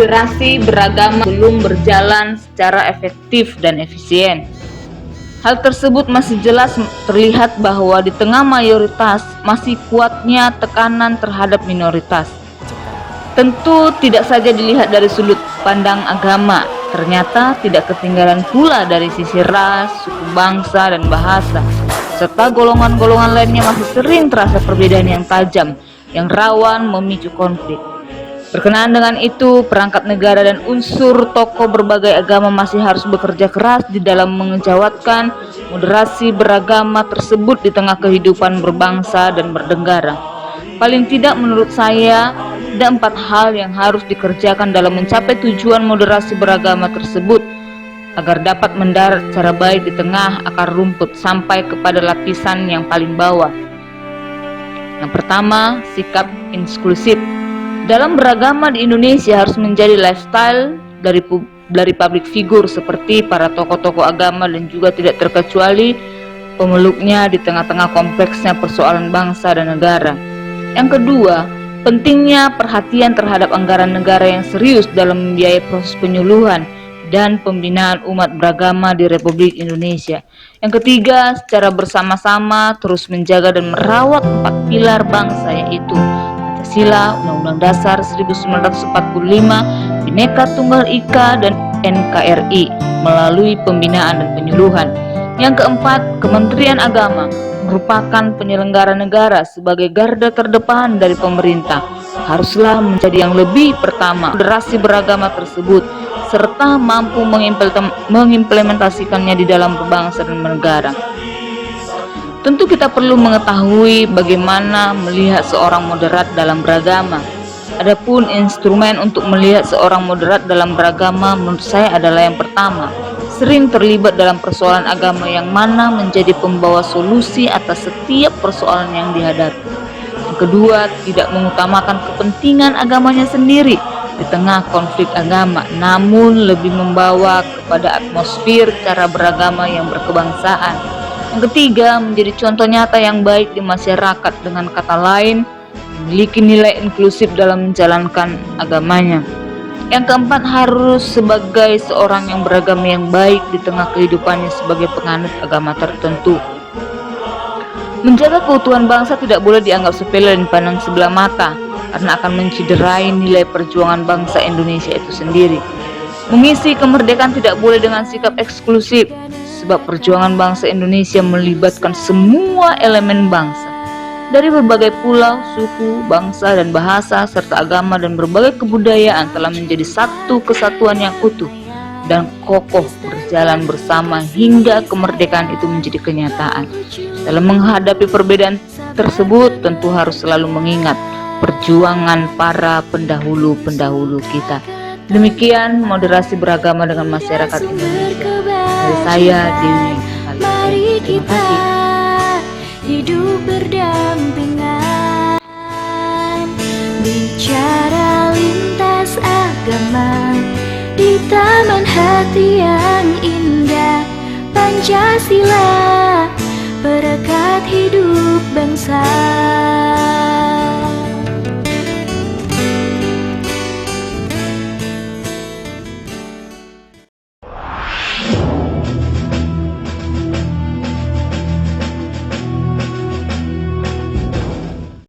moderasi beragama belum berjalan secara efektif dan efisien. Hal tersebut masih jelas terlihat bahwa di tengah mayoritas masih kuatnya tekanan terhadap minoritas. Tentu tidak saja dilihat dari sudut pandang agama, ternyata tidak ketinggalan pula dari sisi ras, suku bangsa, dan bahasa, serta golongan-golongan lainnya masih sering terasa perbedaan yang tajam, yang rawan memicu konflik. Berkenaan dengan itu, perangkat negara dan unsur tokoh berbagai agama masih harus bekerja keras di dalam mengejawatkan moderasi beragama tersebut di tengah kehidupan berbangsa dan bernegara. Paling tidak menurut saya, ada 4 hal yang harus dikerjakan dalam mencapai tujuan moderasi beragama tersebut agar dapat mendarat secara baik di tengah akar rumput sampai kepada lapisan yang paling bawah. Yang pertama, sikap inklusif. Dalam beragama di Indonesia harus menjadi lifestyle dari public figure seperti para tokoh-tokoh agama dan juga tidak terkecuali pemeluknya di tengah-tengah kompleksnya persoalan bangsa dan negara. Yang kedua, pentingnya perhatian terhadap anggaran negara yang serius dalam membiayai proses penyuluhan dan pembinaan umat beragama di Republik Indonesia. Yang ketiga, secara bersama-sama terus menjaga dan merawat 4 pilar bangsa, yaitu Pancasila, Undang-Undang Dasar 1945, Bhinneka Tunggal Ika, dan NKRI melalui pembinaan dan penyuluhan. Yang keempat, Kementerian Agama merupakan penyelenggara negara sebagai garda terdepan dari pemerintah, haruslah menjadi yang lebih pertama moderasi beragama tersebut serta mampu mengimplementasikannya di dalam berbangsa dan bernegara. Tentu kita perlu mengetahui bagaimana melihat seorang moderat dalam beragama. Adapun instrumen untuk melihat seorang moderat dalam beragama menurut saya adalah yang pertama, sering terlibat dalam persoalan agama yang mana menjadi pembawa solusi atas setiap persoalan yang dihadapi. Yang kedua, tidak mengutamakan kepentingan agamanya sendiri di tengah konflik agama, namun lebih membawa kepada atmosfer cara beragama yang berkebangsaan. Yang ketiga, menjadi contoh nyata yang baik di masyarakat, dengan kata lain, memiliki nilai inklusif dalam menjalankan agamanya. Yang keempat, harus sebagai seorang yang beragama yang baik di tengah kehidupannya sebagai penganut agama tertentu. Menjaga keutuhan bangsa tidak boleh dianggap sepele dan pandang sebelah mata, karena akan menciderai nilai perjuangan bangsa Indonesia itu sendiri. Mengisi kemerdekaan tidak boleh dengan sikap eksklusif, sebab perjuangan bangsa Indonesia melibatkan semua elemen bangsa, dari berbagai pulau, suku, bangsa, dan bahasa, serta agama dan berbagai kebudayaan telah menjadi satu kesatuan yang utuh dan kokoh berjalan bersama hingga kemerdekaan itu menjadi kenyataan. Dalam menghadapi perbedaan tersebut, tentu harus selalu mengingat perjuangan para pendahulu-pendahulu kita. Demikian moderasi beragama dengan masyarakat Indonesia. Dari saya, Dewi. Mari kita hidup berdampingan, bicara lintas agama di taman hati yang indah. Pancasila, perekat hidup bangsa.